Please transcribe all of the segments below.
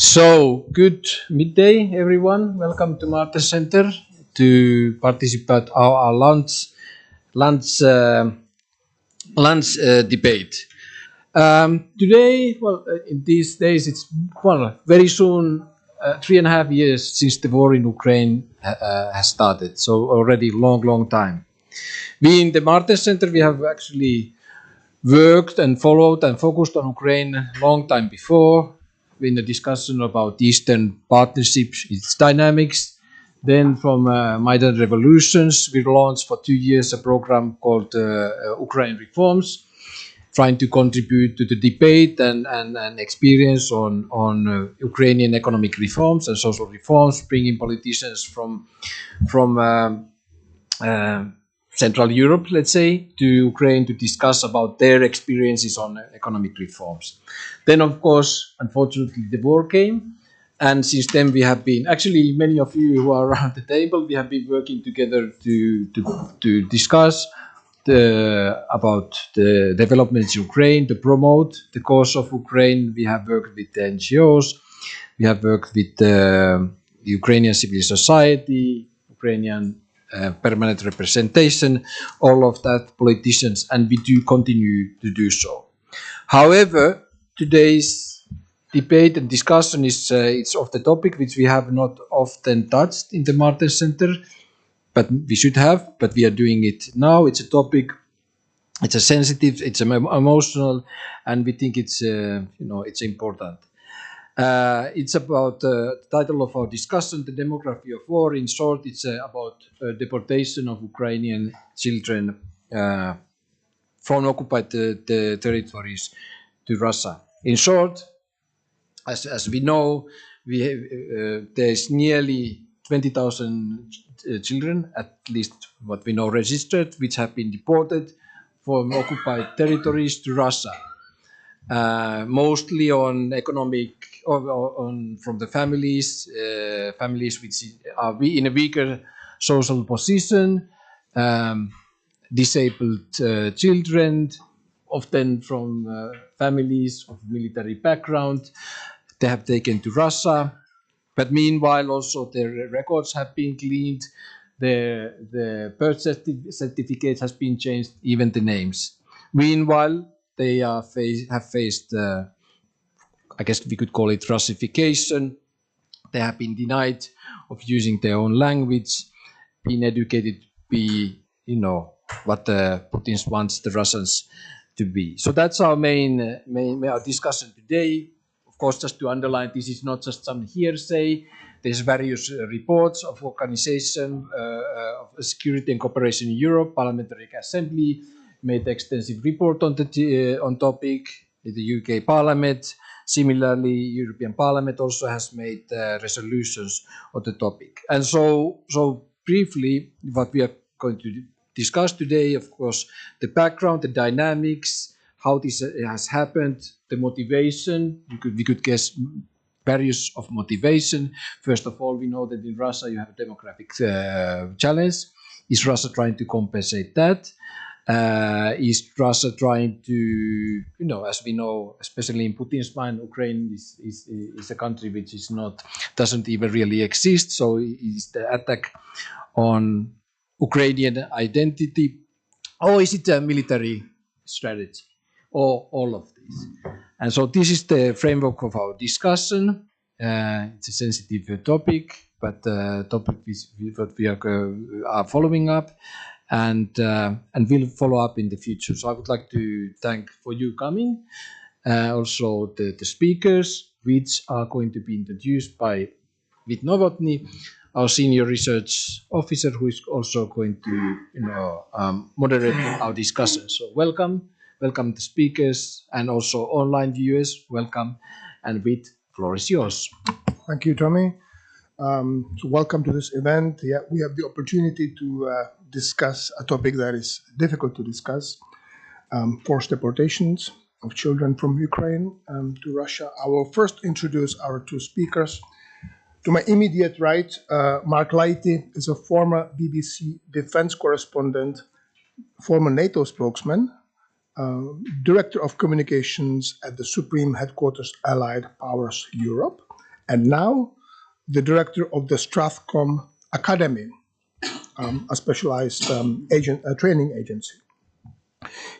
So, good midday, everyone. Welcome to Marta Center to participate our lunch uh, lunch debate. Today, in these days, it's very soon 3.5 years since the war in Ukraine has started. So already long time. We in the Marta Center we have actually worked and followed and focused on Ukraine a long time before, in the discussion about Eastern partnerships, its dynamics. Then from Maidan revolutions, we launched for 2 years a program called Ukraine Reforms, trying to contribute to the debate and experience on Ukrainian economic reforms and social reforms, bringing politicians from Central Europe, let's say, to Ukraine to discuss about their experiences on economic reforms. Then, of course, unfortunately, the war came. And since then, we have been, actually, many of you who are around the table, we have been working together to discuss about the developments in Ukraine, to promote the cause of Ukraine. We have worked with the NGOs, we have worked with Ukrainian civil society, Ukrainian permanent representation, all of that, politicians, and we do continue to do so. However, today's debate and discussion is it's of the topic which we have not often touched in the Martin Center, but we should have, but we are doing it now. It's a topic, it's a sensitive, it's emotional, and we think it's it's important. It's about the title of our discussion, the demography of war. In short, it's about deportation of Ukrainian children from occupied territories to Russia. In short, as we know, there's nearly 20,000 children, at least what we know registered, which have been deported from occupied territories to Russia. Mostly on economic, from the families which are in a weaker social position, disabled children, often from families of military background. They have taken to Russia, but meanwhile also their records have been cleaned, the birth certificate has been changed, even the names. Meanwhile, they have faced, I guess we could call it Russification. They have been denied of using their own language, been educated to be, what Putin wants the Russians to be. So that's our main our discussion today. Of course, just to underline, this is not just some hearsay. There's various reports of Organization of Security and Cooperation in Europe, Parliamentary Assembly, made extensive report on the on topic. The UK Parliament, similarly, European Parliament also has made resolutions on the topic. And so briefly, what we are going to discuss today, of course, the background, the dynamics, how this has happened, the motivation. We could guess various of motivation. First of all, we know that in Russia you have a demographic challenge. Is Russia trying to compensate that? Is Russia trying to, as we know, especially in Putin's mind, Ukraine is a country which doesn't even really exist. So is the attack on Ukrainian identity, or is it a military strategy, or all of these? And so this is the framework of our discussion. It's a sensitive topic, but topic what we are following up. And we'll follow up in the future. So I would like to thank for you coming. Also the speakers, which are going to be introduced by Vit Novotny, our senior research officer, who is also going to moderate our discussion. So welcome the speakers, and also online viewers, welcome. And Vit, floor is yours. Thank you, Tommy. So welcome to this event. Yeah, we have the opportunity to discuss a topic that is difficult to discuss, forced deportations of children from Ukraine to Russia. I will first introduce our two speakers. To my immediate right, Mark Leite is a former BBC defense correspondent, former NATO spokesman, director of communications at the Supreme Headquarters Allied Powers Europe, and now the director of the Strathcom Academy, a specialized training agency.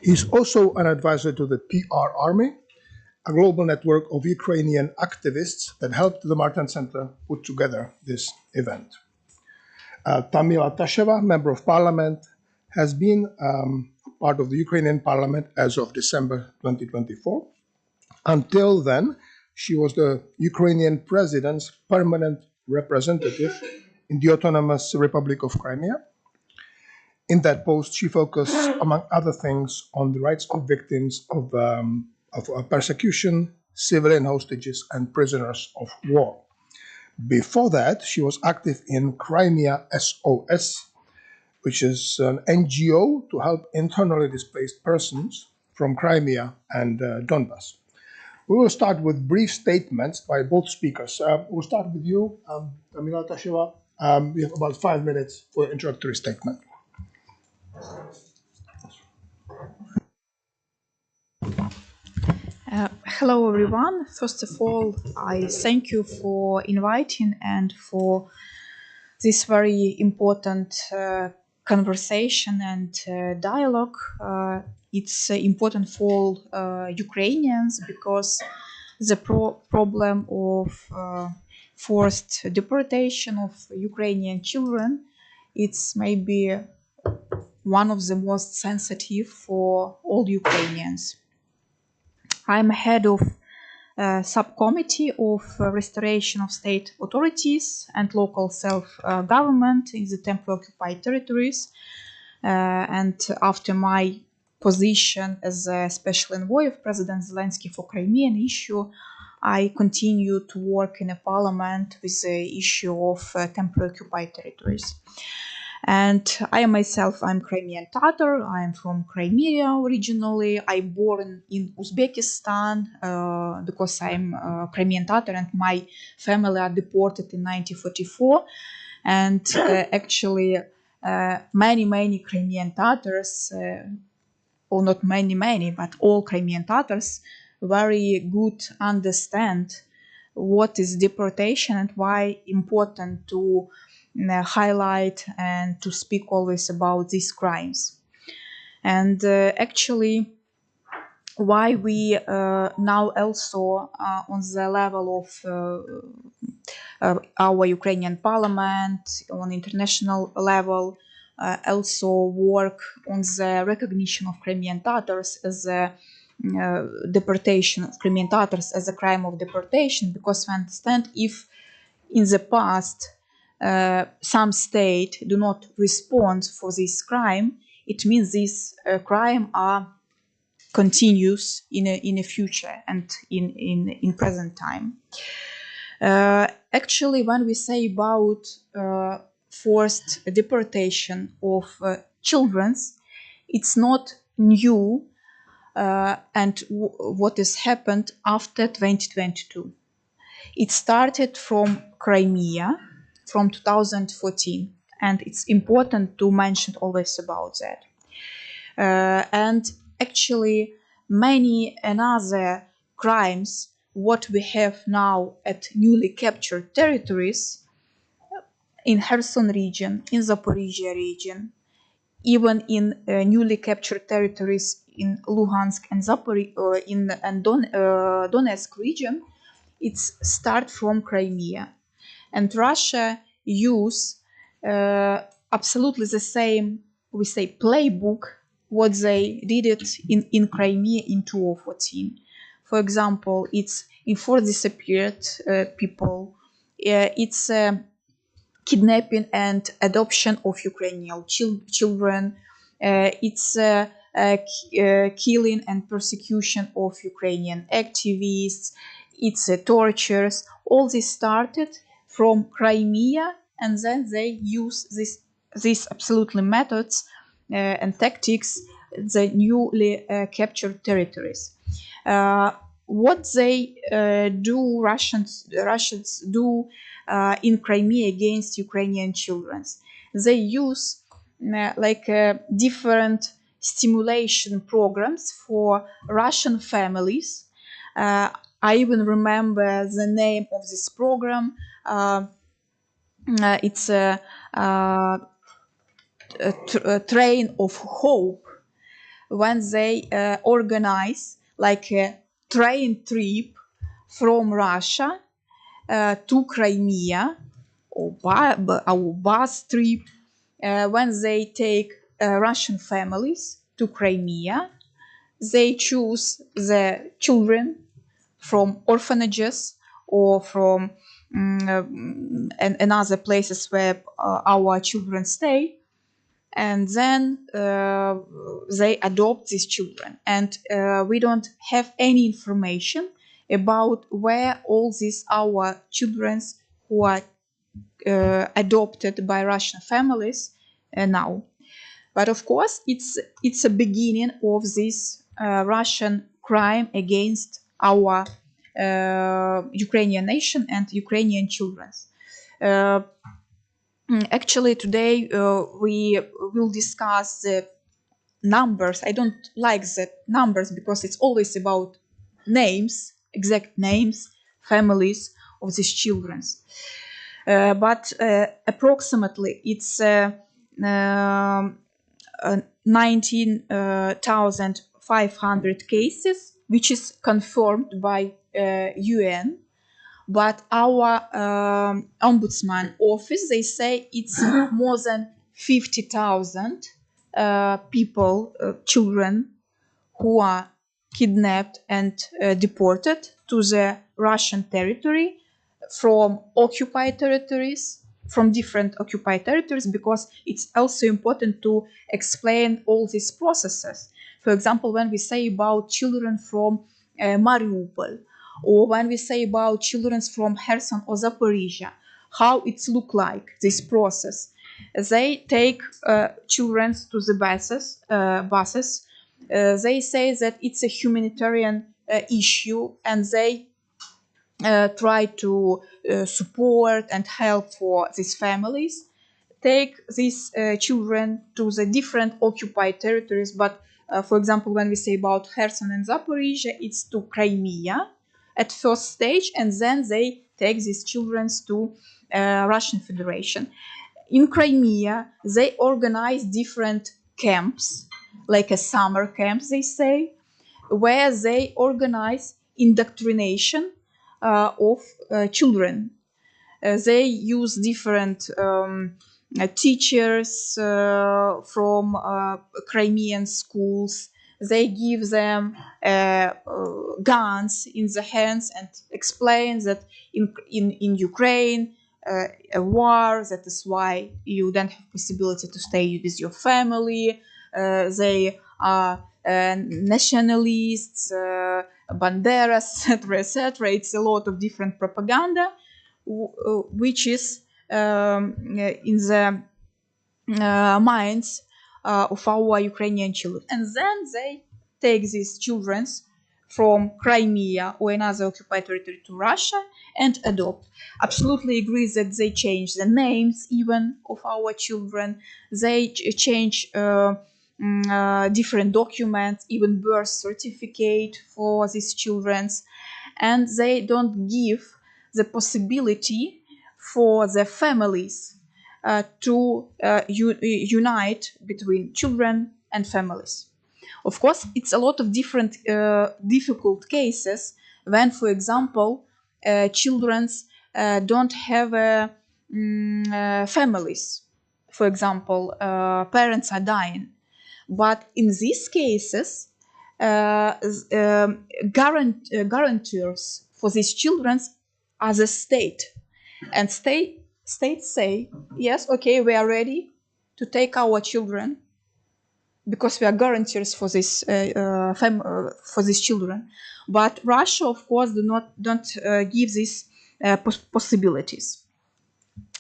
He's also an advisor to the PR Army, a global network of Ukrainian activists that helped the Martin Center put together this event. Tamila Tasheva, member of parliament, has been part of the Ukrainian parliament as of December 2024. Until then, she was the Ukrainian president's permanent representative in the Autonomous Republic of Crimea. In that post, she focused, among other things, on the rights of victims of persecution, civilian hostages, and prisoners of war. Before that, she was active in Crimea SOS, which is an NGO to help internally displaced persons from Crimea and Donbas. We will start with brief statements by both speakers. We'll start with you, Tamila Tasheva. We have about 5 minutes for an introductory statement. Hello, everyone. First of all, I thank you for inviting and for this very important conversation and dialogue. It's important for Ukrainians because the problem of forced deportation of Ukrainian children, it's maybe one of the most sensitive for all Ukrainians. I'm head of subcommittee of restoration of state authorities and local self-government in the temporarily occupied territories. And after my position as a special envoy of President Zelensky for Crimean issue, I continue to work in a parliament with the issue of temporarily occupied territories. And I myself, I'm Crimean Tatar. I'm from Crimea originally. I'm born in Uzbekistan because I'm Crimean Tatar and my family are deported in 1944. And actually, many Crimean Tatars, or not many, but all Crimean Tatars very good understand what is deportation and why important to highlight and to speak always about these crimes. And actually, why we now also on the level of our Ukrainian parliament, on international level, also work on the recognition of Crimean Tatars as a deportation of Crimean Tatars as a crime of deportation, because we understand if in the past some state do not respond for this crime, it means this crime are continues in a future and in present time. Actually, when we say about forced deportation of children, it's not new and what has happened after 2022. It started from Crimea from 2014, and it's important to mention always about that. And actually, many another crimes, what we have now at newly captured territories in Kherson region, in Zaporizhia region, even in newly captured territories in Luhansk and Donetsk region, it's start from Crimea. And Russia use absolutely the same, we say, playbook, what they did it in Crimea in 2014. For example, it's enforced disappeared people, it's kidnapping and adoption of Ukrainian children, it's killing and persecution of Ukrainian activists, it's tortures. All this started from Crimea, and then they use these absolutely methods and tactics the newly captured territories. What they do, Russians do in Crimea against Ukrainian children, they use different stimulation programs for Russian families I even remember the name of this program. It's a Train of Hope, when they organize like a train trip from Russia to Crimea, or bus trip, when they take Russian families to Crimea. They choose the children from orphanages or from and other places where our children stay, and then they adopt these children, and we don't have any information about where all these our children who are adopted by Russian families now. But of course, it's a beginning of this Russian crime against our Ukrainian nation and Ukrainian children. Actually, today we will discuss the numbers. I don't like the numbers because it's always about names, exact names, families of these children. But approximately it's 19,500 cases, which is confirmed by UN. But our ombudsman office, they say it's more than 50,000 people, children, who are kidnapped and deported to the Russian territory from occupied territories, from different occupied territories, because it's also important to explain all these processes. For example, when we say about children from Mariupol, or when we say about children from Kherson or Zaporizhia, how it look like, this process. They take children to the buses. They say that it's a humanitarian issue, and they try to support and help for these families. Take these children to the different occupied territories. But for example, when we say about Kherson and Zaporizhia, it's to Crimea at first stage, and then they take these children to Russian Federation. In Crimea, they organize different camps, like a summer camps, they say, where they organize indoctrination of children. They use different teachers from Crimean schools. They give them guns in the hands and explain that in Ukraine a war, that is why you don't have possibility to stay with your family. They are nationalists, banderas, etc., etc. It's a lot of different propaganda, which is in the minds of our Ukrainian children. And then they take these children from Crimea or another occupied territory to Russia and adopt. Absolutely agree that they change the names even of our children. They change different documents, even birth certificate for these children, and they don't give the possibility for the families to unite between children and families. Of course, it's a lot of different difficult cases when, for example, children don't have families. For example, parents are dying. But in these cases, guarantors for these children are the state. And states say, yes, okay, we are ready to take our children because we are guarantors for this for these children. But Russia, of course, don't give these possibilities.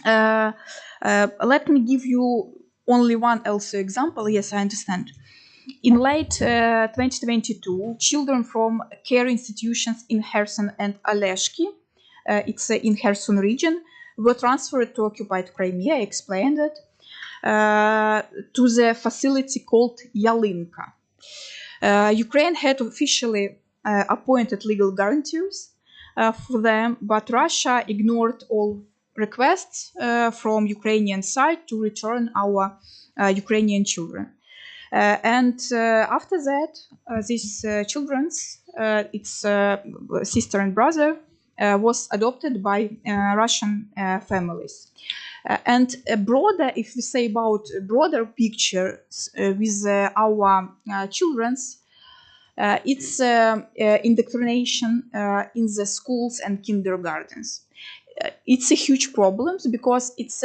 Let me give you only one else example. Yes, I understand. In late 2022, children from care institutions in Kherson and Aleshki, it's in Kherson region, were transferred to occupied Crimea. I explained it, to the facility called Yalinka. Ukraine had officially appointed legal guarantors for them, but Russia ignored all requests from Ukrainian side to return our Ukrainian children. And after that, these children's, its sister and brother, was adopted by Russian families. And a broader, if we say about a broader picture with our children's, it's indoctrination in the schools and kindergartens. It's a huge problem because it's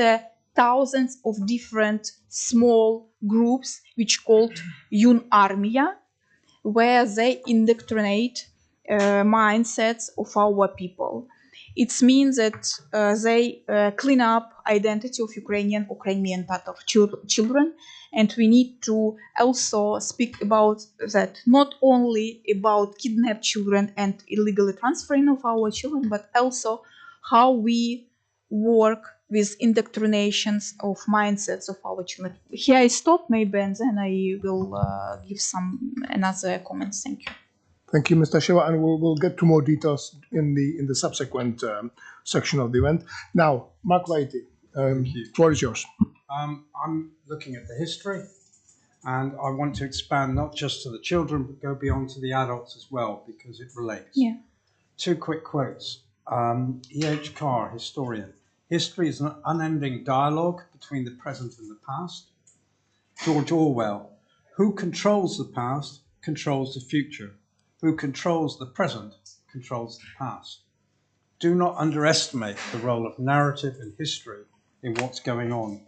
thousands of different small groups which called Armia, where they indoctrinate mindsets of our people. It means that they clean up identity of Ukrainian or Crimean Tatar children, and we need to also speak about that, not only about kidnapped children and illegally transferring of our children, but also how we work with indoctrinations of mindsets of our children. Here I stop maybe, and then I will give some another comments. Thank you. Thank you, Mr. Shiva, and we'll get to more details in the subsequent section of the event. Now, Mark Vaiti, floor is yours. I'm looking at the history, and I want to expand not just to the children, but go beyond to the adults as well, because it relates. Yeah. Two quick quotes. E.H. Carr, historian. History is an unending dialogue between the present and the past. George Orwell. Who controls the past controls the future. Who controls the present controls the past. Do not underestimate the role of narrative and history in what's going on.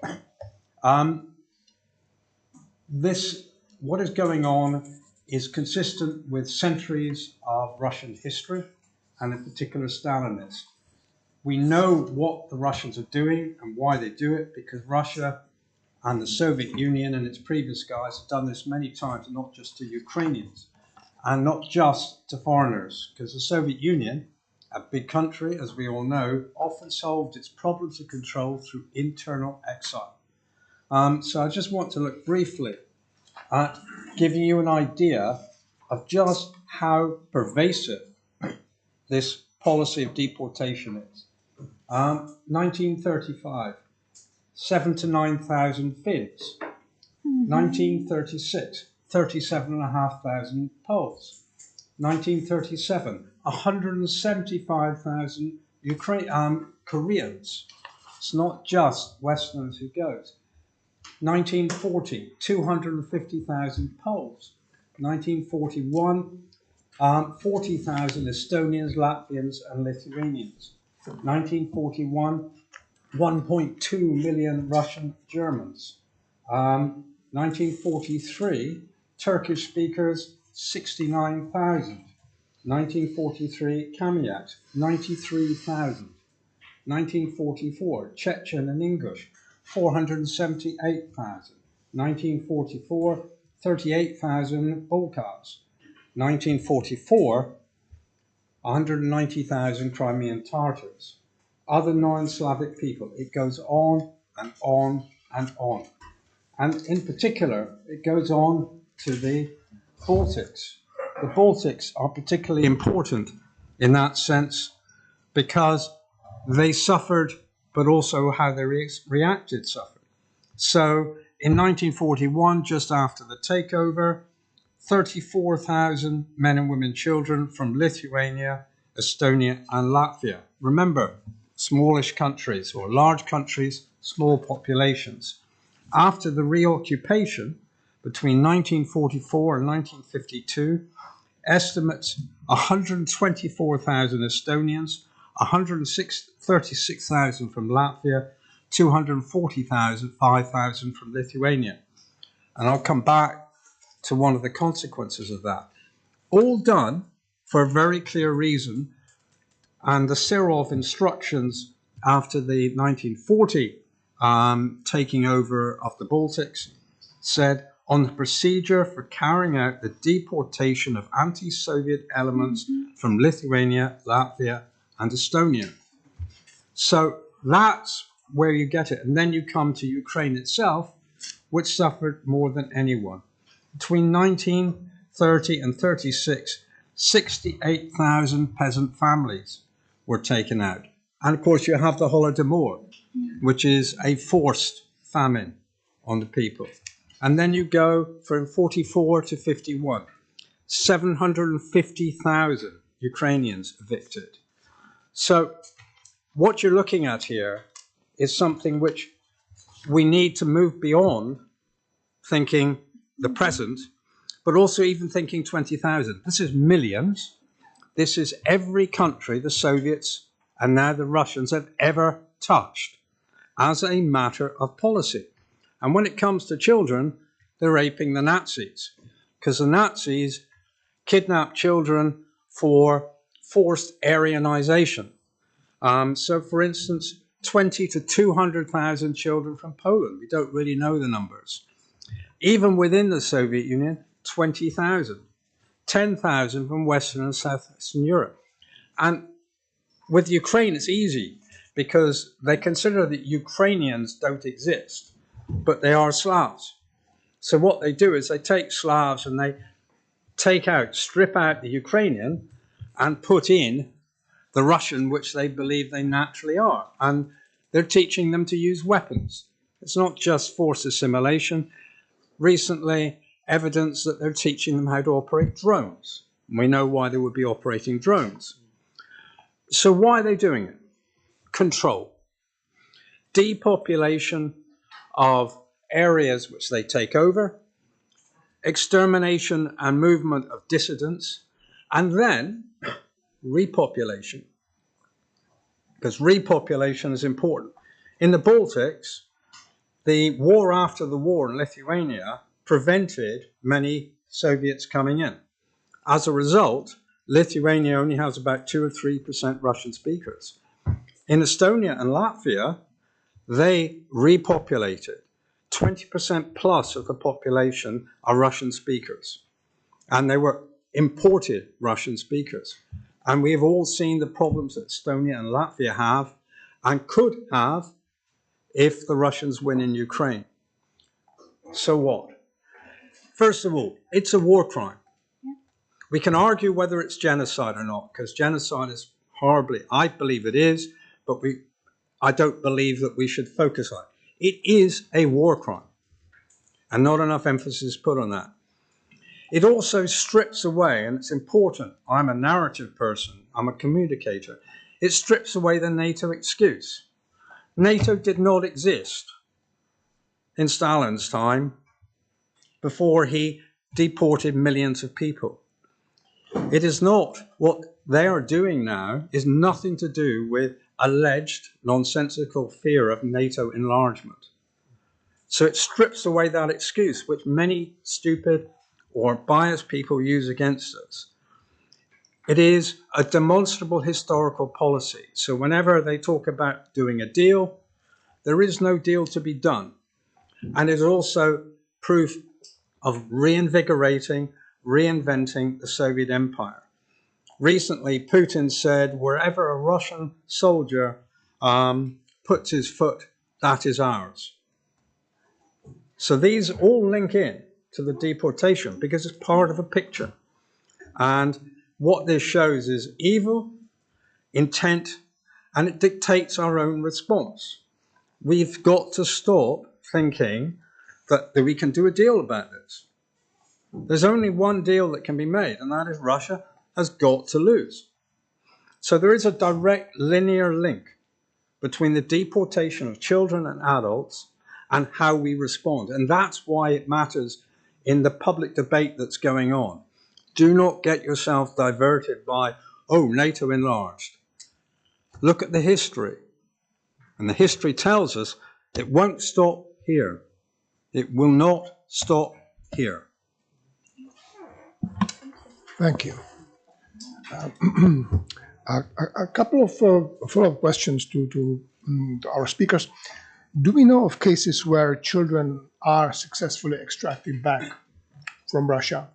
What is going on is consistent with centuries of Russian history, and in particular Stalinist. We know what the Russians are doing and why they do it, because Russia and the Soviet Union and its previous guys have done this many times, not just to Ukrainians and not just to foreigners, because the Soviet Union, a big country, as we all know, often solved its problems of control through internal exile. So I just want to look briefly at giving you an idea of just how pervasive this policy of deportation is. 1935, 7,000 to 9,000 Finns. 1936, 37,500 Poles. 1937, 175,000 Koreans. It's not just Westerners who goes. 1940, 250,000 Poles. 1941, 40,000 Estonians, Latvians, and Lithuanians. 1941, 1.2 million Russian Germans. 1943, Turkish speakers, 69,000. 1943, Kamyaks, 93,000. 1944, Chechen and Ingush, 478,000. 1944, 38,000 Balkars. 1944, 190,000 Crimean Tartars. Other non-Slavic people. It goes on and on and on. And in particular, it goes on to the Baltics. The Baltics are particularly important in that sense because they suffered, but also how they reacted suffered. So in 1941, just after the takeover, 34,000 men and women children from Lithuania, Estonia, and Latvia. Remember, smallish countries or large countries, small populations. After the reoccupation between 1944 and 1952, estimates 124,000 Estonians, 136,000 from Latvia, 5,000 from Lithuania. And I'll come back to one of the consequences of that. All done for a very clear reason. And the Serov instructions after the 1940 taking over of the Baltics said on the procedure for carrying out the deportation of anti-Soviet elements from Lithuania, Latvia, and Estonia. So that's where you get it. And then you come to Ukraine itself, which suffered more than anyone. Between 1930 and 36, 68,000 peasant families were taken out. And of course, you have the Holodomor, which is a forced famine on the people. And then you go from 44 to 51, 750,000 Ukrainians evicted. So what you're looking at here is something which we need to move beyond thinking the present, but also even thinking 20,000. This is millions. This is every country the Soviets and now the Russians have ever touched as a matter of policy. And when it comes to children, they're aping the Nazis, because the Nazis kidnapped children for forced Aryanization. So, for instance, 20 to 200,000 children from Poland. We don't really know the numbers. Even within the Soviet Union, 20,000. 10,000 from Western and Southwestern Europe. And with Ukraine, it's easy because they consider that Ukrainians don't exist, but they are Slavs. So what they do is they take Slavs and they strip out the Ukrainian and put in the Russian, which they believe they naturally are. And they're teaching them to use weapons. It's not just forced assimilation. Recently, evidence that they're teaching them how to operate drones. We know why they would be operating drones. So why are they doing it? Control. Depopulation of areas which they take over, extermination and movement of dissidents, and then repopulation. Because repopulation is important. In the Baltics, the war after the war in Lithuania prevented many Soviets coming in. As a result, Lithuania only has about 2 or 3% Russian speakers. In Estonia and Latvia, they repopulated. 20% plus of the population are Russian speakers. And they were imported Russian speakers. And we have all seen the problems that Estonia and Latvia have and could have if the Russians win in Ukraine. So what? First of all, it's a war crime. We can argue whether it's genocide or not, because genocide is horribly, I believe it is, but I don't believe that we should focus on it. It is a war crime, and not enough emphasis is put on that. It also strips away, and it's important, I'm a narrative person, I'm a communicator, it strips away the NATO excuse. NATO did not exist in Stalin's time before he deported millions of people. It is not, what they are doing now is nothing to do with alleged nonsensical fear of NATO enlargement. So it strips away that excuse, which many stupid or biased people use against us. It is a demonstrable historical policy. So whenever they talk about doing a deal, there is no deal to be done. And it is also proof of reinvigorating, reinventing the Soviet Empire. Recently, Putin said, wherever a Russian soldier puts his foot, that is ours. So these all link in to the deportation because it's part of a picture. And what this shows is evil, intent, and it dictates our own response. We've got to stop thinking that we can do a deal about this. There's only one deal that can be made, and that is Russia has got to lose. So there is a direct linear link between the deportation of children and adults and how we respond. And that's why it matters in the public debate that's going on. Do not get yourself diverted by, oh, NATO enlarged. Look at the history. And the history tells us it won't stop here. It will not stop here. Thank you. A couple of follow-up questions to our speakers. Do we know of cases where children are successfully extracted back from Russia?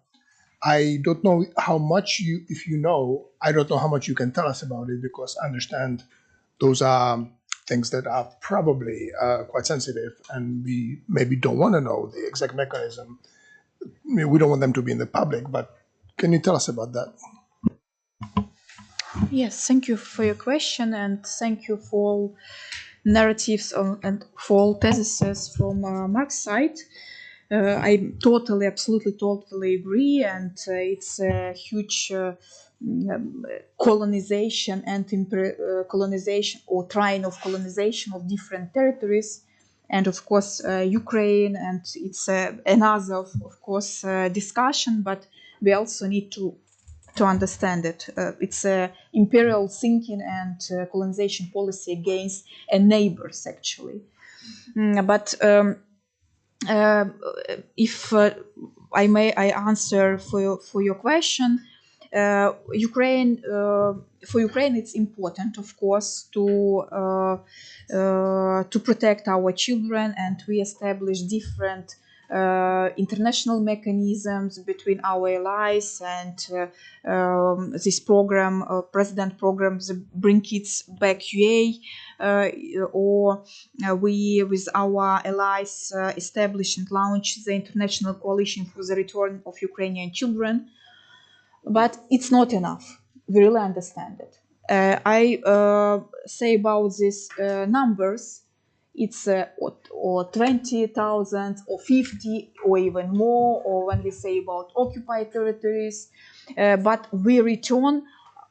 I don't know how much if you know, I don't know how much you can tell us about it, because I understand those are things that are probably quite sensitive, and we maybe don't want to know the exact mechanism. I mean, we don't want them to be in the public, but can you tell us about that? Yes, thank you for your question, and thank you for all narratives and for all theses from Mark's side. I totally, absolutely, totally agree, and it's a huge colonization and colonization or trying of colonization of different territories, and of course Ukraine, and it's another, of course, discussion, but we also need to understand it. It's imperial thinking and colonization policy against neighbors, actually. But if I may, I answer for your question. Ukraine, for Ukraine, it's important, of course, to protect our children, and we establish different international mechanisms between our allies, and this program, president programs, Bring Kids Back UA, or we, with our allies, establish and launch the International Coalition for the Return of Ukrainian Children. But it's not enough. We really understand it. I say about these numbers, it's or 20,000 or 50 or even more, or when we say about occupied territories, but we return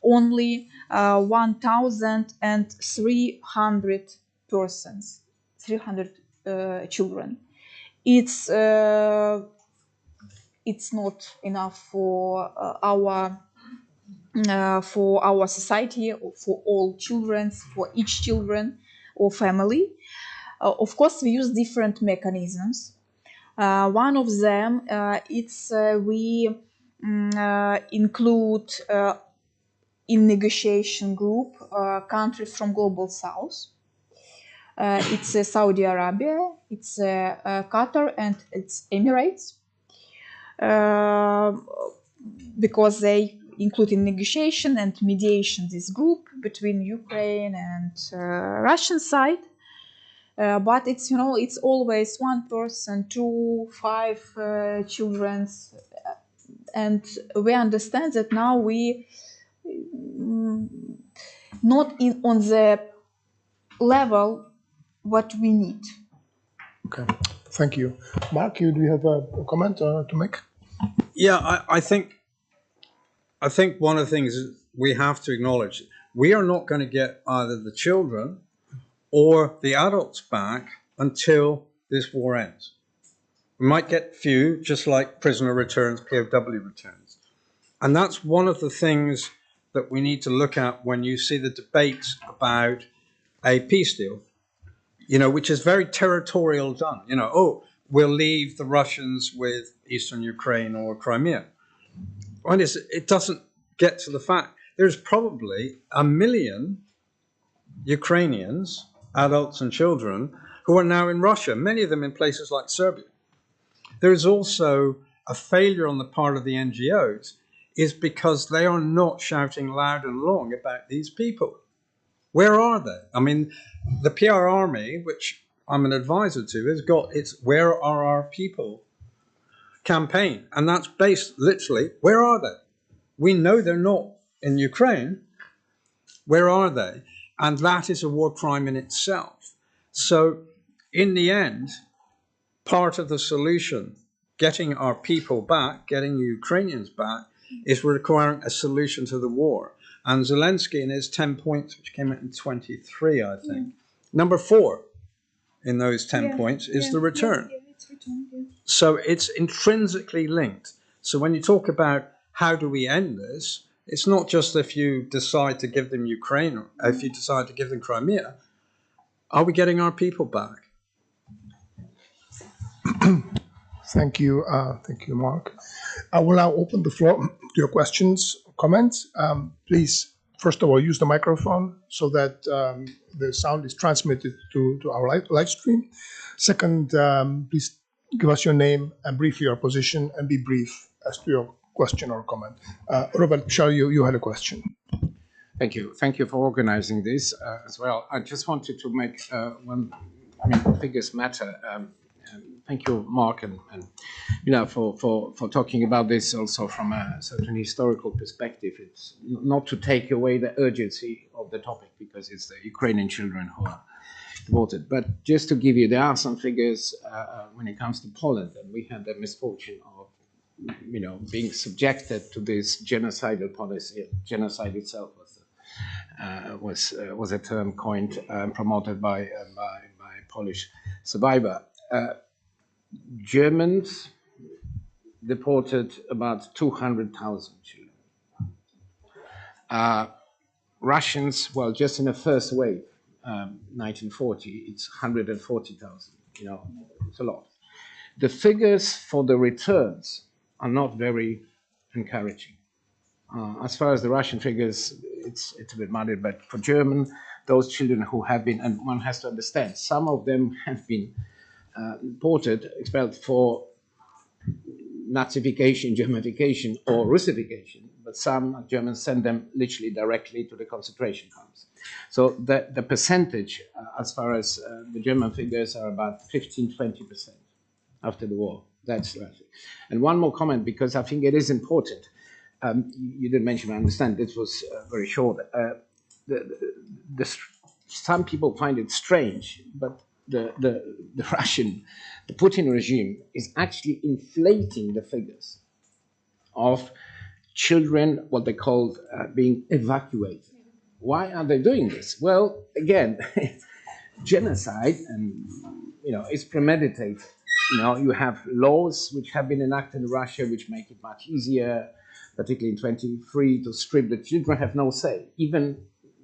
only 1,300 persons, 300 children. It's not enough for our society, or for all children, for each children or family. Of course, we use different mechanisms. One of them, we include in negotiation group countries from Global South. It's Saudi Arabia, it's Qatar, and it's Emirates, because they include in negotiation and mediation this group between Ukraine and Russian side. But it's it's always one person, 2, 5 children, and we understand that now we not on the level what we need. Okay, thank you. Mark, do you have a comment to make? Yeah, I think one of the things we have to acknowledge, we are not going to get either the children or the adults back until this war ends. We might get few, just like prisoner returns, POW returns. And that's one of the things that we need to look at when you see the debates about a peace deal, which is very territorial done. We'll leave the Russians with Eastern Ukraine or Crimea. And it doesn't get to the fact. There's probably 1 million Ukrainians, adults and children, who are now in Russia, many of them in places like Serbia. There is also a failure on the part of the NGOs, is because they are not shouting loud and long about these people. Where are they? I mean, the PR Army, which I'm an advisor to, has got its Where Are Our People campaign. And that's based literally, where are they? We know they're not in Ukraine. Where are they? And that is a war crime in itself. So in the end, part of the solution, getting our people back, getting Ukrainians back, is requiring a solution to the war. And Zelensky, in his 10 points, which came out in 23, I think, number 4 in those 10 points is the return. It's return, So it's intrinsically linked. So when you talk about how do we end this, it's not just if you decide to give them Ukraine, or if you decide to give them Crimea. Are we getting our people back? Thank you, Mark. I will now open the floor to your questions, comments. Please, first of all, use the microphone so that the sound is transmitted to our live stream. Second, please give us your name and briefly your position, and be brief as to your question or comment. Robert, you had a question. Thank you. Thank you for organizing this as well. I just wanted to make figures matter. thank you, Mark, and for talking about this also from a certain historical perspective. It's not to take away the urgency of the topic because it's the Ukrainian children who are deported. But just to give you, there are some figures when it comes to Poland, and we had the misfortune of being subjected to this genocidal policy. Genocide itself was a term coined and promoted by a Polish survivor. Germans deported about 200,000 children. Russians, well, just in the first wave, 1940, it's 140,000. It's a lot. The figures for the returns are not very encouraging. As far as the Russian figures, it's a bit muddy, but for German, those children who have been, and one has to understand, some of them have been deported, expelled for Nazification, Germanification, or Russification, but some Germans send them literally directly to the concentration camps. So the percentage, as far as the German figures, are about 15-20% after the war. That's right. And one more comment, because I think it is important. You didn't mention, I understand this was very short. Some people find it strange, but the Putin regime is actually inflating the figures of children, what they call being evacuated. Why are they doing this? Well, again, genocide, and is premeditated. You have laws which have been enacted in Russia which make it much easier, particularly in 23, to strip the children have no say, even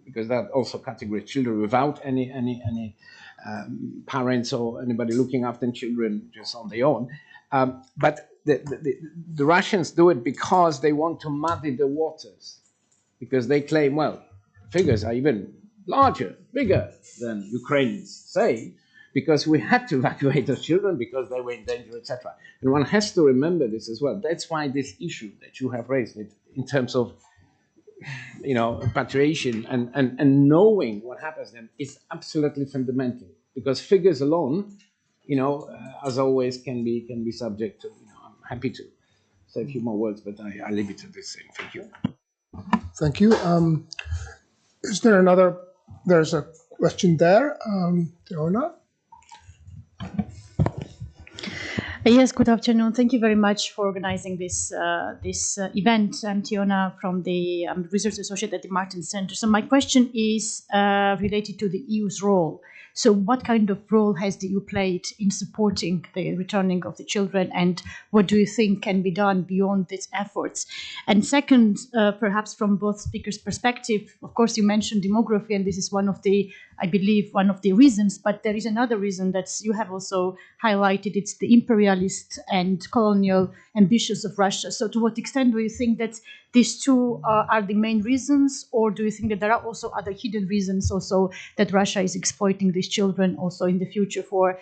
because that also categorizes children without any parents or anybody looking after children, just on their own. But the Russians do it because they want to muddy the waters, because they claim, well, figures are even larger, bigger than Ukrainians say, because we had to evacuate those children because they were in danger, etc. And one has to remember this as well. That's why this issue that you have raised in terms of repatriation and knowing what happens then is absolutely fundamental, because figures alone, as always, can be subject to. I'm happy to say a few more words, but I leave it to this thing. Thank you. Thank you. Is there another? There's a question there, Teona. Yes, good afternoon. Thank you very much for organizing this event. I'm Tiona from the Research Associate at the Martin Center. So my question is related to the EU's role. So what kind of role has the EU played in supporting the returning of the children, and what do you think can be done beyond these efforts? And second, perhaps from both speakers' perspective, of course, you mentioned demography, and this is one of the reasons, but there is another reason that you have also highlighted. It's the imperialist and colonial ambitions of Russia. So to what extent do you think that these two are the main reasons, or do you think that there are also other hidden reasons also that Russia is exploiting these children also in the future for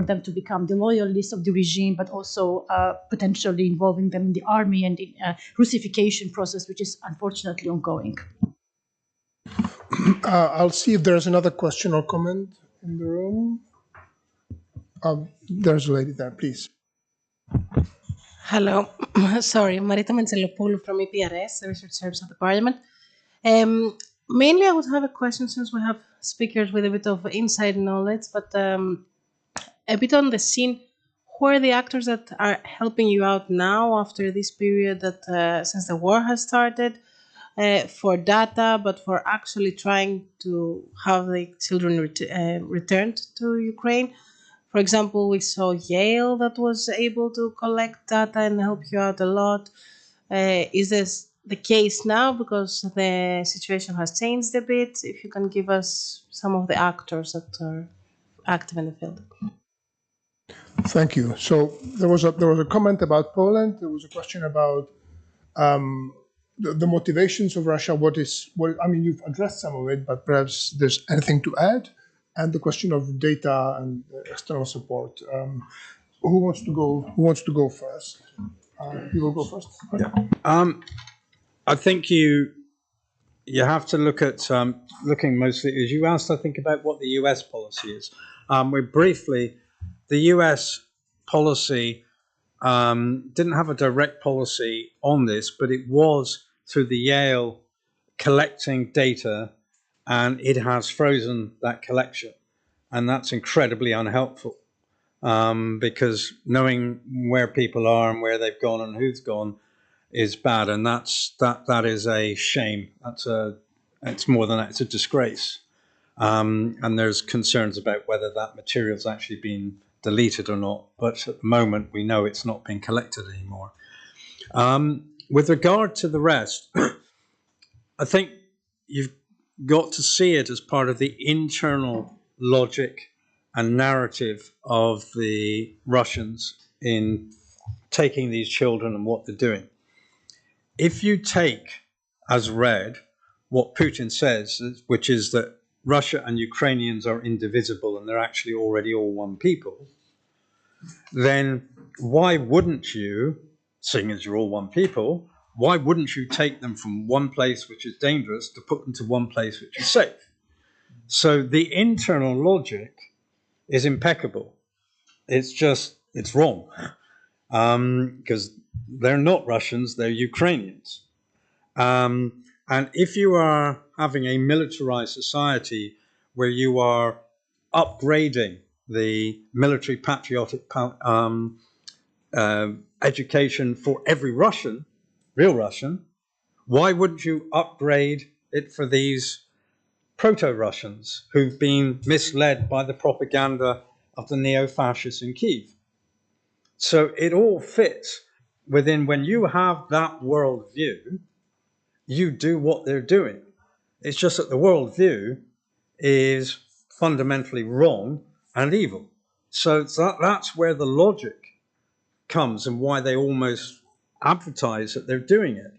them to become the loyalists of the regime, but also potentially involving them in the army and the Russification process, which is unfortunately ongoing? I'll see if there's another question or comment in the room. There's a lady there, please. Hello, sorry, Marita Mentzelopoulou from EPRS, the Research Service of the Parliament. Mainly, I would have a question, since we have speakers with a bit of inside knowledge, but a bit on the scene. Who are the actors that are helping you out now after this period that since the war has started, for data, but for actually trying to have the children returned to Ukraine? For example, we saw Yale that was able to collect data and help you out a lot. Is this the case now, because the situation has changed a bit? If you can give us some of the actors that are active in the field. Thank you. So there was a comment about Poland. There was a question about the motivations of Russia. I mean, you've addressed some of it, but perhaps there's anything to add. And the question of data and external support. Who wants to go first? You will go first. Yeah. I think you have to look at looking mostly, as you asked, I think, about what the US policy is. The US policy, didn't have a direct policy on this, but it was through the Yale collecting data, and it has frozen that collection. And that's incredibly unhelpful, because knowing where people are and where they've gone and who's gone is bad. And that is a shame. It's more than that, it's a disgrace. And there's concerns about whether that material's actually been deleted or not. But at the moment, we know it's not being collected anymore. With regard to the rest, I think you've got to see it as part of the internal logic and narrative of the Russians in taking these children and what they're doing. If you take as read what Putin says, which is that Russia and Ukrainians are indivisible and they're actually already all one people, then why wouldn't you, seeing as you're all one people, why wouldn't you take them from one place which is dangerous to put them to one place which is safe? So the internal logic is impeccable. It's just, it's wrong. Because they're not Russians, they're Ukrainians. And if you are having a militarized society where you are upgrading the military patriotic education for every Russian, real Russian, why wouldn't you upgrade it for these proto-Russians who've been misled by the propaganda of the neo-fascists in Kyiv? So it all fits within, when you have that worldview, you do what they're doing. It's just that the worldview is fundamentally wrong and evil. So that's where the logic comes and why they almost advertise that they're doing it,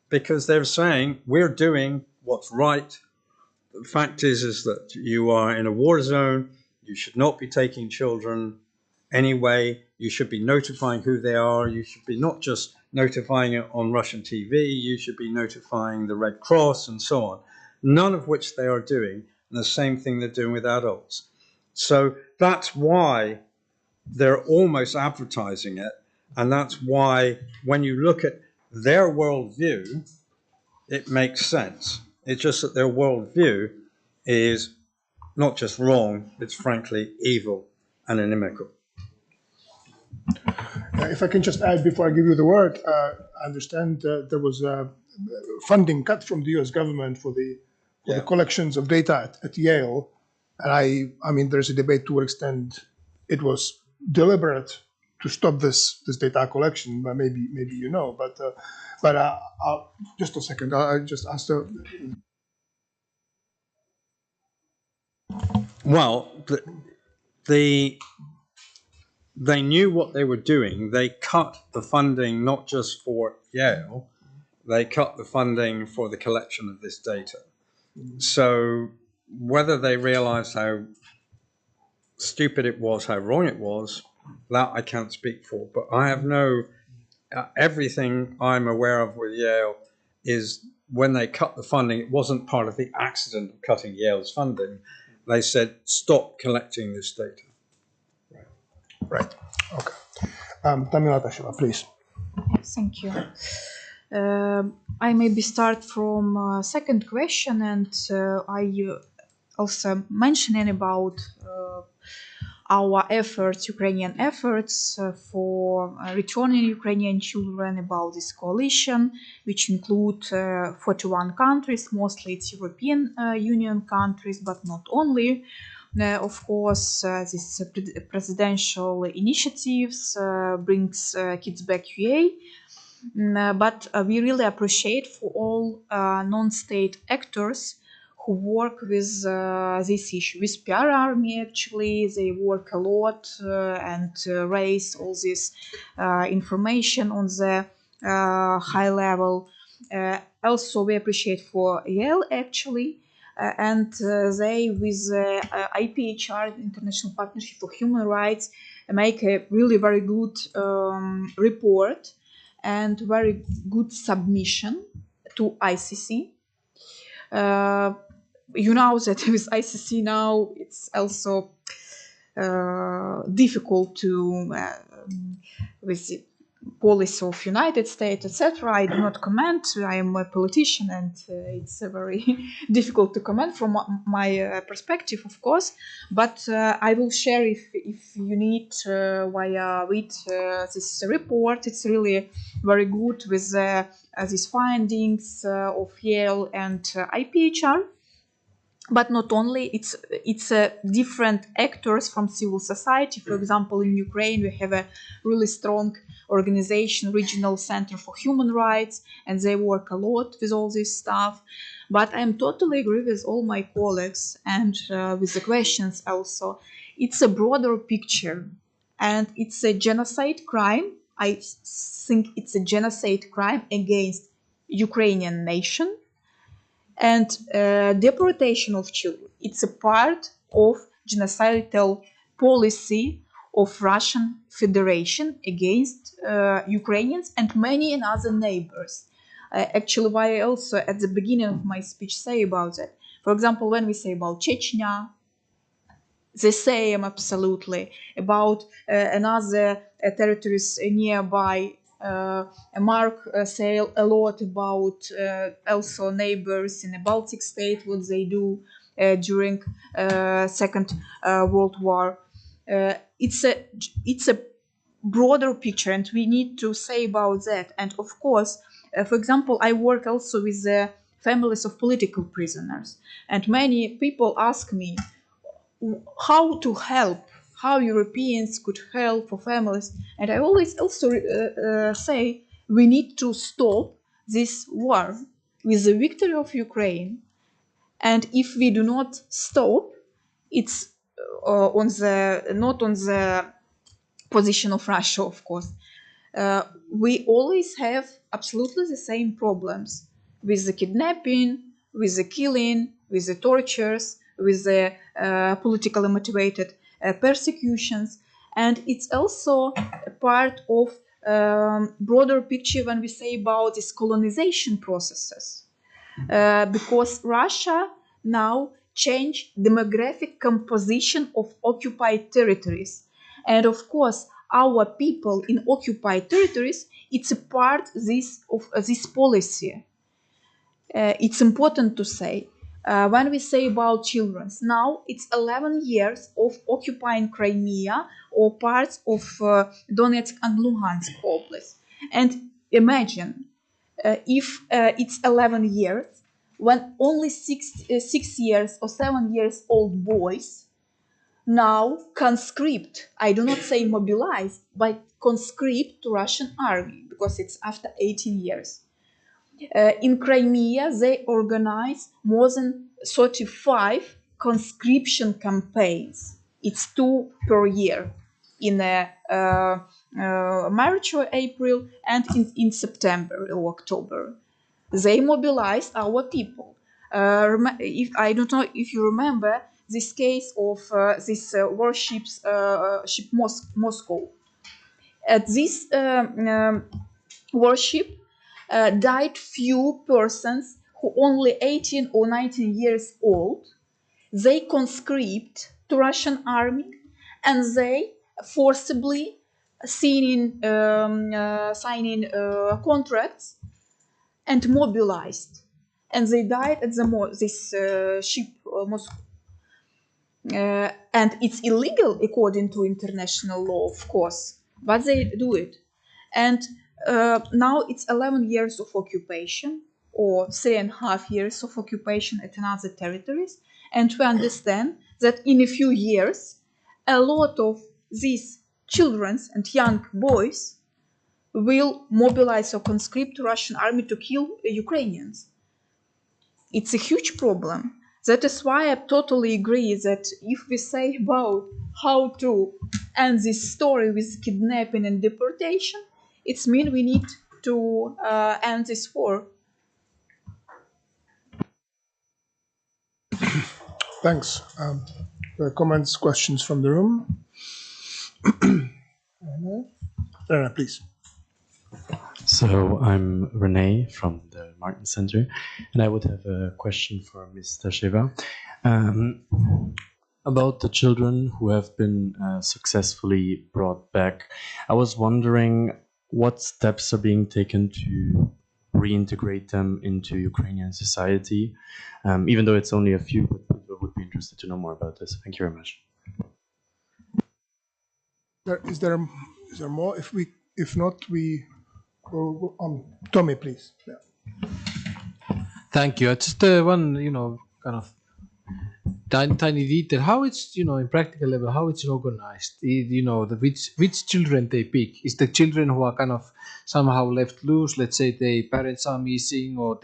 because they're saying we're doing what's right. The fact is that you are in a war zone. You should not be taking children anyway. You should be notifying who they are. You should be not just notifying it on Russian TV. You should be notifying the Red Cross and so on. None of which they are doing, and the same thing they're doing with adults. So that's why they're almost advertising it, and that's why when you look at their worldview, it makes sense. It's just that their worldview is not just wrong, it's frankly evil and inimical. If I can just add before I give you the word, I understand there was funding cut from the U.S. government for the collections of data at Yale, and I mean there's a debate to what extent it was deliberate to stop this data collection, but maybe you know, but just a second, I just asked. Well, they knew what they were doing. They cut the funding not just for Yale, they cut the funding for the collection of this data. So whether they realized how stupid it was, how wrong it was, that I can't speak for. But I have everything I'm aware of with Yale is when they cut the funding, it wasn't part of the accident of cutting Yale's funding. They said, stop collecting this data. Right. Okay. Tamila Tasheva, please. Thank you. I maybe start from second question, and I also mentioning about our efforts, Ukrainian efforts for returning Ukrainian children, about this coalition, which include 41 countries, mostly it's European Union countries, but not only. Of course, this presidential initiatives brings Kids Back UA, but we really appreciate for all non-state actors who work with this issue. With PR Army, actually, they work a lot and raise all this information on the high level. Also, we appreciate for Yale, actually, and they, with IPHR, International Partnership for Human Rights, make a really very good report and very good submission to ICC. You know that with ICC now, it's also difficult to with the policy of United States, etc. I do not comment. I am a politician, and it's very difficult to comment from my perspective, of course. But I will share if you need via read this report. It's really very good with these findings of Yale and IPHR. But not only, it's different actors from civil society. For example, in Ukraine, we have a really strong organization, Regional Center for Human Rights, and they work a lot with all this stuff. But I'm totally agree with all my colleagues and with the questions also. It's a broader picture, and it's a genocide crime. I think it's a genocide crime against Ukrainian nation. And deportation of children, it's a part of genocidal policy of Russian Federation against Ukrainians and many other neighbors. Actually, why I also at the beginning of my speech say about that. For example, when we say about Chechnya, the same absolutely about another territories nearby. Mark say a lot about also neighbors in the Baltic state, what they do during Second World War. It's a broader picture, and we need to say about that. And of course, for example, I work also with the families of political prisoners, and many people ask me how to help, how Europeans could help for families. And I always also say we need to stop this war with the victory of Ukraine. And if we do not stop, it's not on the position of Russia, of course. We always have absolutely the same problems with the kidnapping, with the killing, with the tortures, with the politically motivated persecutions. And it's also a part of broader picture when we say about these colonization processes. Because Russia now changed demographic composition of occupied territories. And of course, our people in occupied territories, it's a part of this policy. It's important to say. When we say about children, now it's 11 years of occupying Crimea or parts of Donetsk and Luhansk Oblast. And imagine if it's 11 years, when only 6 years or 7 years old boys now conscript, I do not say mobilize, but conscript to Russian army, because it's after 18 years. In Crimea, they organize more than 35 conscription campaigns. It's 2 per year in March or April and in September or October. They mobilized our people. If I don't know if you remember this case of this warships ship Moscow. At this warship died few persons who only 18 or 19 years old. They conscript to Russian army, and they forcibly signing contracts and mobilized, and they died at this ship Moscow. And it's illegal according to international law, of course, but they do it. And now it's 11 years of occupation, or 3.5 years of occupation at another territories. And we understand that in a few years, a lot of these children and young boys will mobilize or conscript to Russian army to kill Ukrainians. It's a huge problem. That is why I totally agree that if we say about how to end this story with kidnapping and deportation, it means we need to end this war. Thanks. Comments, questions from the room? Please. So I'm Renee from the Martin Center, and I would have a question for Ms. Tasheva. about the children who have been successfully brought back. I was wondering what steps are being taken to reintegrate them into Ukrainian society, even though it's only a few, but people would be interested to know more about this. Thank you very much. Is there more? If not, we go Tommy, please. Yeah. Thank you. Just one, kind of tiny detail. How it's, in practical level, how it's organized. Which children they pick. Is the children who are kind of somehow left loose? Let's say their parents are missing, or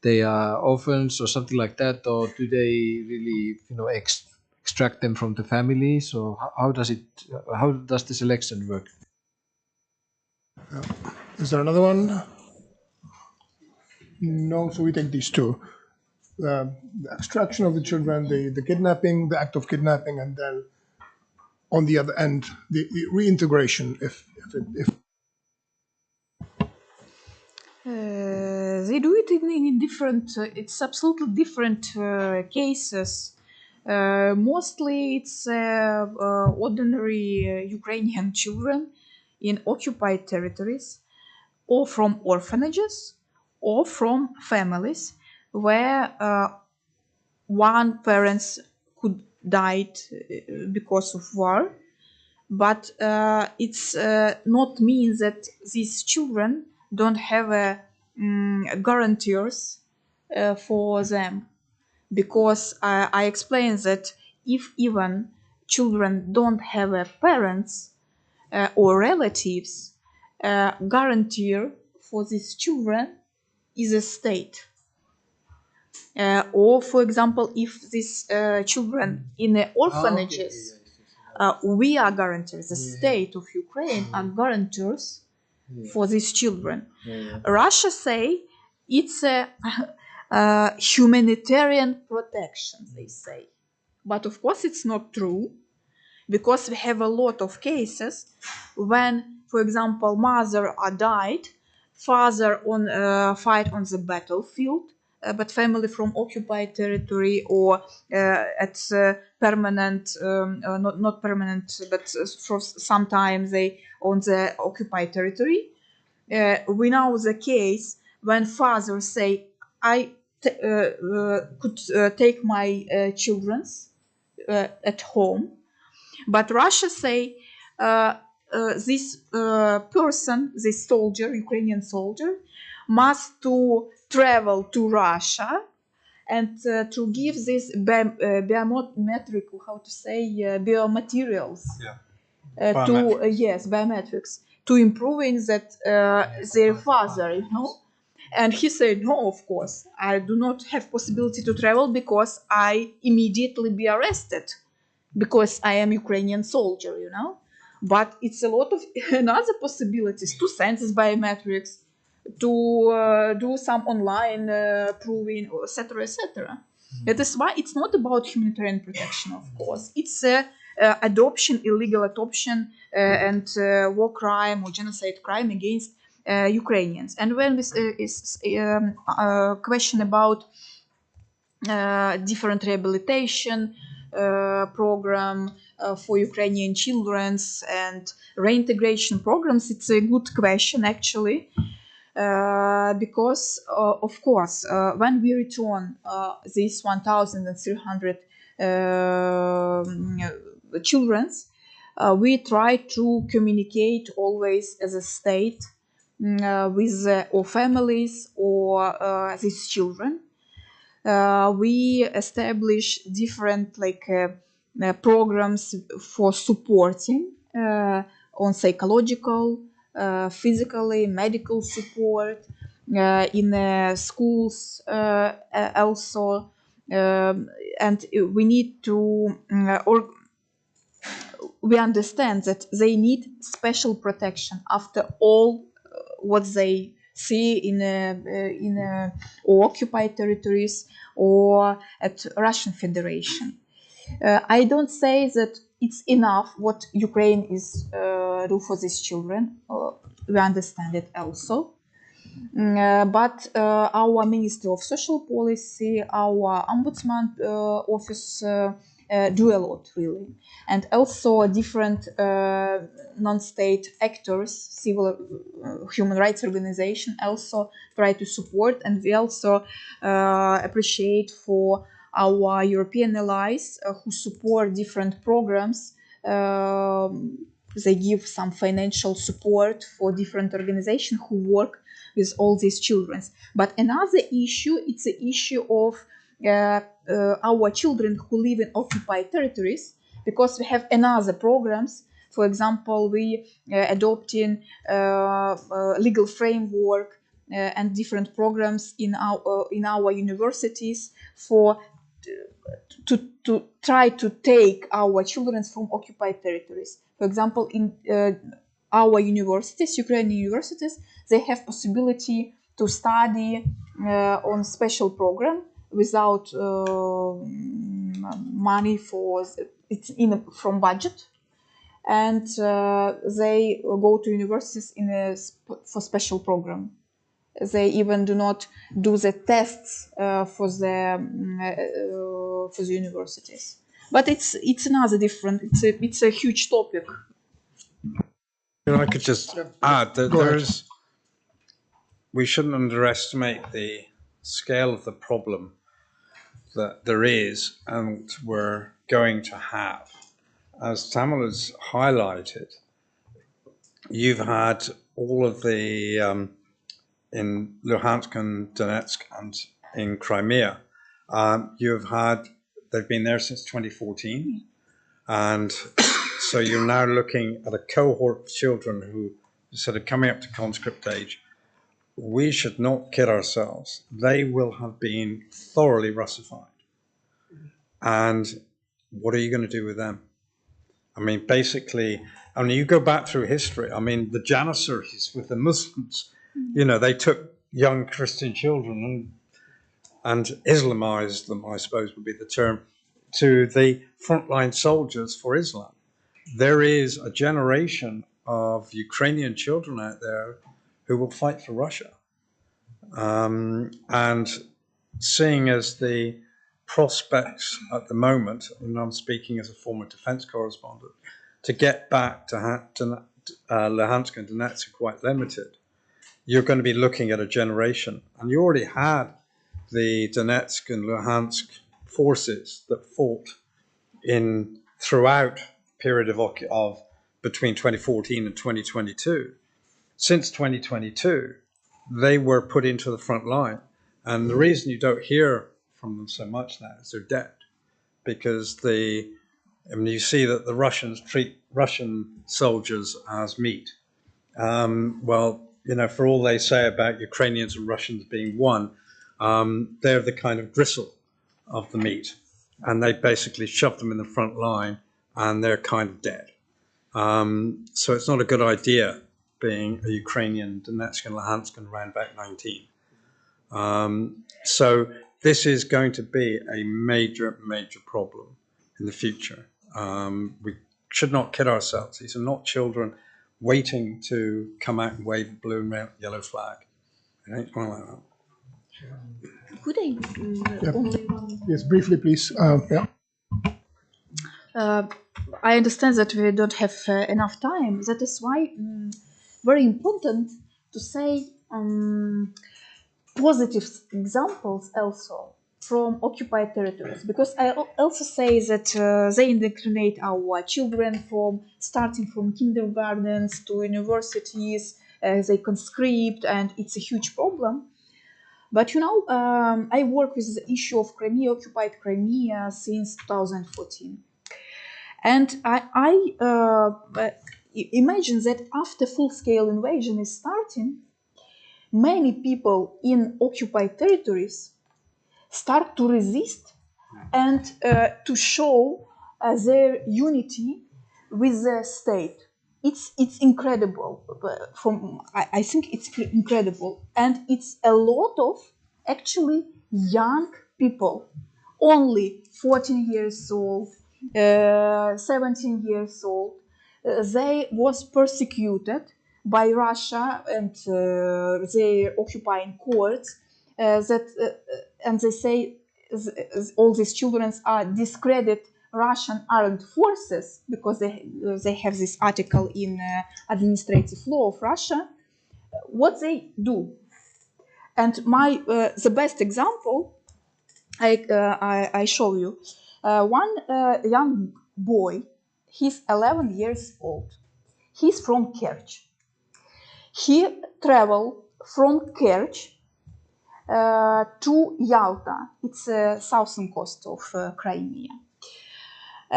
they are orphans, or something like that, or do they really, extract them from the families, or how does the selection work? Is there another one? No, so we take these two. The extraction of the children, the kidnapping, the act of kidnapping, and then on the other end, the reintegration. If They do it in different. It's absolutely different cases. Mostly, it's ordinary Ukrainian children in occupied territories, or from orphanages, or from families where one parent could died because of war, but it's not means that these children don't have a guarantors for them, because I explained that if even children don't have a parents or relatives, guarantor for these children is a state. Or, for example, if these children in the orphanages, we are guarantors, the state of Ukraine are guarantors for these children. Russia say it's a humanitarian protection, they say. But of course it's not true, because we have a lot of cases when, for example, mother died, father fight on the battlefield, but family from occupied territory or at permanent, not permanent, but for some time they on the occupied territory. We know the case when father say, I could take my children's at home, but Russia say this person, this soldier, Ukrainian soldier, must to travel to Russia and to give this biometric, how to say, biomaterials. Yeah. Biometrics, to improving that their father, And he said, no, of course, I do not have possibility to travel because I immediately be arrested, because I am Ukrainian soldier, But it's a lot of another possibilities to send this biometrics, to do some online proving, etc., etc. That is why it's not about humanitarian protection, of course. It's adoption, illegal adoption, and war crime or genocide crime against Ukrainians. And when this is question about different rehabilitation program for Ukrainian children and reintegration programs, it's a good question actually. Because, of course, when we return these 1,300 children, we try to communicate always as a state with or families or these children. We establish different programs for supporting on psychological, physically, medical support in schools also, and we need to we understand that they need special protection after all what they see in or occupied territories or at Russian Federation. I don't say that it's enough what Ukraine is do for these children. We understand it also. But our Ministry of Social Policy, our Ombudsman Office do a lot, really. And also different non-state actors, civil human rights organizations also try to support, and we also appreciate for our European allies who support different programs. They give some financial support for different organizations who work with all these children. But another issue, it's the issue of our children who live in occupied territories, because we have another programs. For example, we adopting legal framework and different programs in our universities for to try to take our children from occupied territories. For example, in our universities, Ukrainian universities, they have possibility to study on special program without money for it's in from budget, and they go to universities in for special program. They even do not do the tests for the universities. But it's another different. It's a huge topic. I could just add that we shouldn't underestimate the scale of the problem that there is and we're going to have. As Tamil has highlighted, you've had all of the in Luhansk and Donetsk and in Crimea. You've had, they've been there since 2014. And so you're now looking at a cohort of children who sort of coming up to conscript age. We should not kid ourselves. They will have been thoroughly Russified. And what are you going to do with them? I mean, basically, I mean, you go back through history. I mean, the Janissaries with the Muslims, you know, they took young Christian children and Islamized them, I suppose would be the term, to the frontline soldiers for Islam. There is a generation of Ukrainian children out there who will fight for Russia. And seeing as the prospects at the moment, and I'm speaking as a former defense correspondent, to get back to Luhansk and Donetsk are quite limited. You're going to be looking at a generation, and you already had the Donetsk and Luhansk forces that fought in throughout period of between 2014 and 2022. Since 2022, they were put into the front line. And the reason you don't hear from them so much now is they're dead. Because you see that the Russians treat Russian soldiers as meat. Well, you know, for all they say about Ukrainians and Russians being one, they're the kind of gristle of the meat. And they basically shove them in the front line and they're kind of dead. So it's not a good idea being a Ukrainian, Donetsk and Luhansk and around about 19. So this is going to be a major, major problem in the future. We should not kid ourselves. These are not children waiting to come out and wave a blue and yellow flag. It ain't going like that. Could I only one? Yes, briefly, please. Yeah. I understand that we don't have enough time. That is why very important to say positive examples also from occupied territories, because I also say that they indoctrinate our children from starting from kindergartens to universities. They conscript, and it's a huge problem. But you know, I work with the issue of Crimea, occupied Crimea, since 2014. And I imagine that after full-scale invasion is starting, many people in occupied territories start to resist and to show their unity with the state. It's incredible. I think it's incredible, and it's a lot of actually young people, only 14 years old, 17 years old. They was persecuted by Russia and their occupying courts. And they say all these children are discredited Russian armed forces, because they have this article in administrative law of Russia, what they do. And the best example I show you. One young boy, he's 11 years old. He's from Kerch. He traveled from Kerch to Yalta. It's the southern coast of Crimea.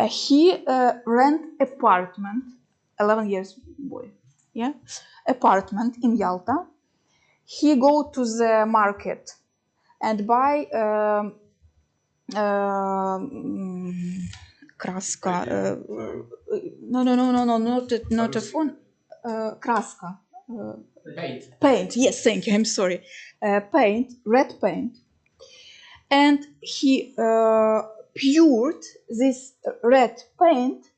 He rent apartment, 11 years boy, yeah, apartment in Yalta. He go to the market and buy kraska. Not a phone. Kraska. Paint. Paint. Yes, thank you. I'm sorry. Paint, red paint, and he poured this red paint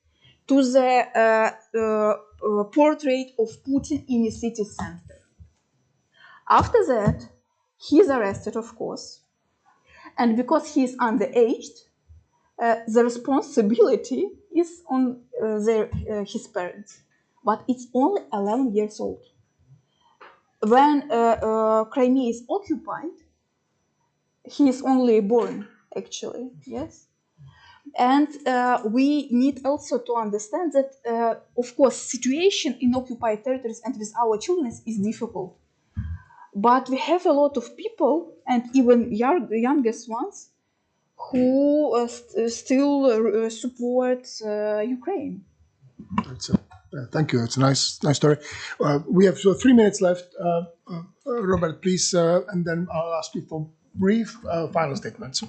to the portrait of Putin in the city center. After that, he's arrested, of course, and because he's underaged, the responsibility is on his parents. But it's only 11 years old. When Crimea is occupied, he is only born, actually, yes? And we need also to understand that, of course, situation in occupied territories and with our children is difficult. But we have a lot of people, and even the youngest ones, who still support Ukraine. Thank you. It's a nice story. We have 3 minutes left. Robert, please, and then I'll ask you for brief final statements.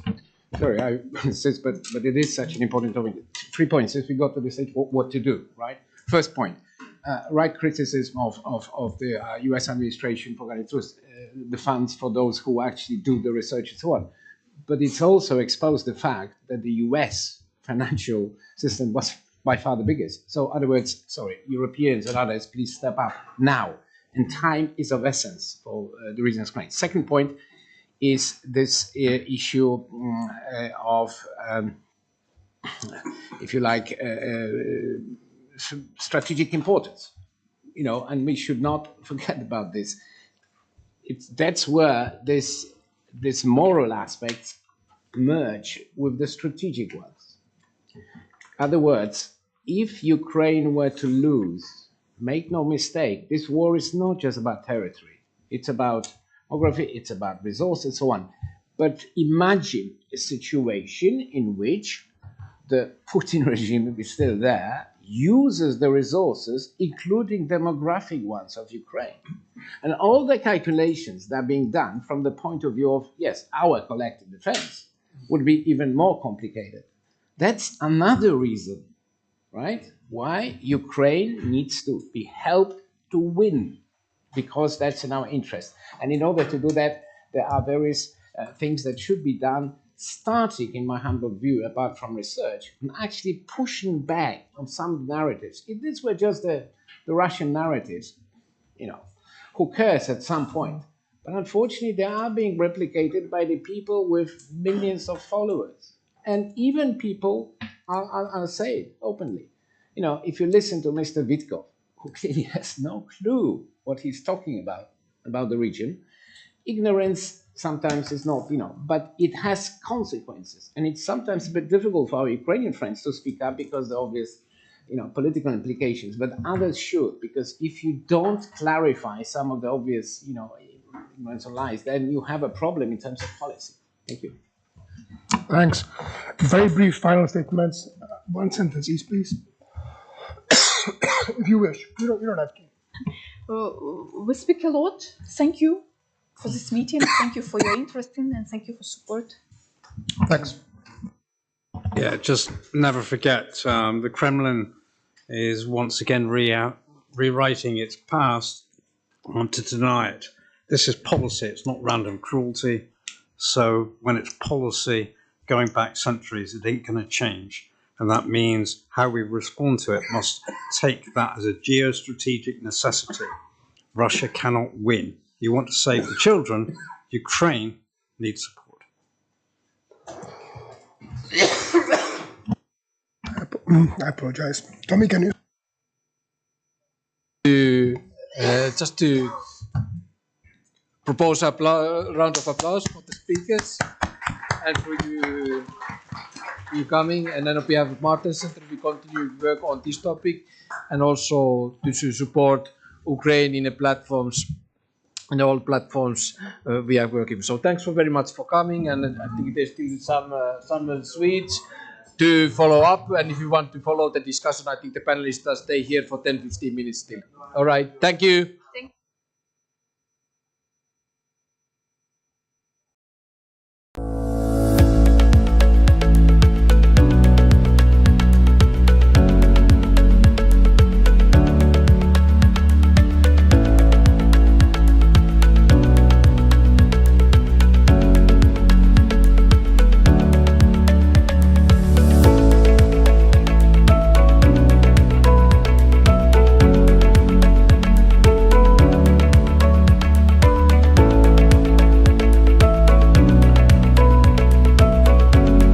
Sorry, I insist, but it is such an important topic. 3 points. If we got to the stage, what to do, right? First point, right criticism of the U.S. administration for getting through the funds for those who actually do the research and so on. But it's also exposed the fact that the U.S. financial system was by far the biggest. So, in other words, sorry, Europeans and others, please step up now. And time is of essence for the reasons explained. Second point is this issue of, if you like, strategic importance. You know, and we should not forget about this. That's where this moral aspects merge with the strategic ones. In other words, if Ukraine were to lose, make no mistake, this war is not just about territory. It's about demography, it's about resources, and so on. But imagine a situation in which the Putin regime, if it's still there, uses the resources, including demographic ones of Ukraine. And all the calculations that are being done from the point of view of, yes, our collective defense would be even more complicated. That's another reason, right, why Ukraine needs to be helped to win, because that's in our interest. And in order to do that, there are various things that should be done, starting, in my humble view, apart from research, and actually pushing back on some narratives. If this were just the Russian narratives, you know, who cares at some point? But unfortunately, they are being replicated by the people with millions of followers. And even people, I'll say it openly, you know, if you listen to Mr. Witkov, who clearly has no clue what he's talking about the region, ignorance sometimes is not, you know, but it has consequences. And it's sometimes a bit difficult for our Ukrainian friends to speak up because of the obvious, you know, political implications, but others should, because if you don't clarify some of the obvious, you know, ignorance or lies, then you have a problem in terms of policy. Thank you. Thanks. Very brief final statements. One sentence each, please. If you wish. You don't have to. We speak a lot. Thank you for this meeting. Thank you for your interest in, and thank you for support. Thanks. Yeah, just never forget, the Kremlin is once again rewriting its past to deny it. This is policy, it's not random cruelty. So when it's policy going back centuries, it ain't going to change. And that means how we respond to it must take that as a geostrategic necessity. Russia cannot win. You want to save the children, Ukraine needs support. I apologize. Tommy, can you? Just to propose a round of applause for the speakers and for you coming. And then on behalf of Martin Center, we continue to work on this topic and also to support Ukraine in the platforms and all platforms we are working. So thanks very much for coming. And I think there's still some Swedes to follow up. And if you want to follow the discussion, I think the panelists stay here for 10-15 minutes still. All right. Thank you.